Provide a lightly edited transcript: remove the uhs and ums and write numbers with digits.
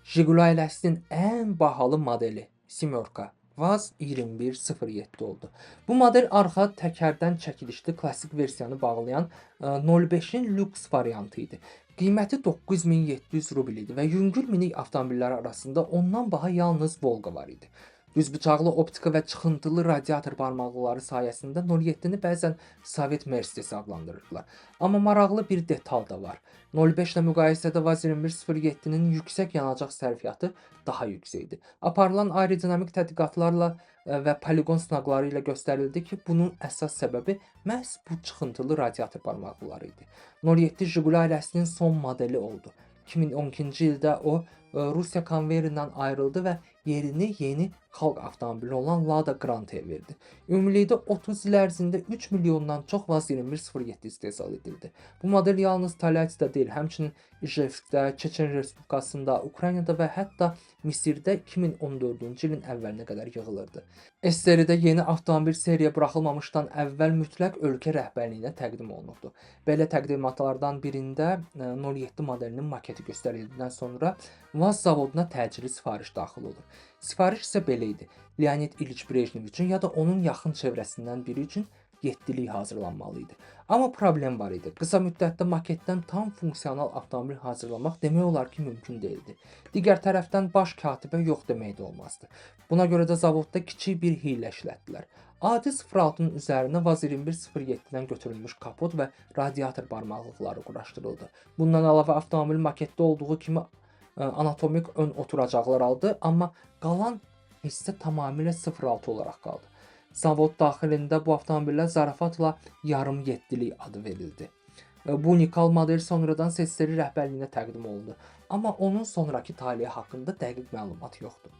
Jiguli ailəsinin ən bahalı modeli Semyorka Vaz 2107 oldu. Bu model arxa təkərdən çəkilişli klassik versiyanı bağlayan 05-in lüks variantı idi. Qiyməti 9700 rubl idi və yüngül minik avtomobilləri arasında ondan baha yalnız Volga var idi. Düzbucaqlı optika və çıxıntılı radiator barmaqlıqları sayəsində 07-ni bəzən Sovet Mercedes adlandırırdılar. Amma maraqlı bir detal da var. 05 ilə müqayisədə Vaz 2107-nin yüksək yanacaq sərfiyyatı daha yüksəkdir. Aparılan aerodinamik tədqiqatlarla və poliqon sınaqları ilə göstərildi ki, bunun əsas səbəbi məhz bu çıxıntılı radiator barmaqlıqları idi. 07 Jiguli ailəsinin son modeli oldu. 2012-ci ildə o Rusiya konveyerindən ayrıldı və yerini yeni xalq avtomobili olan Lada Granta'ya verdi. Ümumilikdə 30 il ərzində 3 milyondan çox Vaz 2107 istehsal edildi. Bu model yalnız Taylandda deyil, həmçinin İjevskdə, Çeçen Respublikasında, Ukraynada və hətta Misirdə 2014-cü ilin əvvəlinə qədər yığılırdı. SSRİ-də yeni avtomobil seriya buraxılmamışdan əvvəl mütləq ölkə rəhbərliyinə təqdim olunurdu. Belə təqdimatlardan birində 07 modelinin maketi göstərildikdən sonra Vaz zavoduna təcili sifariş daxil olur. Sifariş isə belə idi: Leonid İliç Brejnev üçün ya da onun yaxın çevrəsindən biri üçün 7-lik hazırlanmalı idi. Amma problem var idi. Qısa müddətdə maketdən tam funksional avtomobil hazırlamaq demək olar ki, mümkün deyildi. Digər tərəfdən baş katibə yox demək də olmazdı. Buna görə də zavodda kiçik bir hiylə işlətdilər. Adi 06-nın üzərinə Vaz 2107-dən götürülmüş kapot və radiator barmaqlıqları quraşdırıldı. Bundan əlavə avtomobil maketdə olduğu kimi anatomik ön oturacaqlar aldı, amma qalan hissə tamamilə 06 olaraq qaldı. Zavod daxilində bu avtomobillər zarafatla yarım 7-lik adı verildi. Bu unikal model sonradan SSRİ rəhbərliyinə təqdim olundu, amma onun sonrakı taleyi haqqında dəqiq məlumat yoxdur.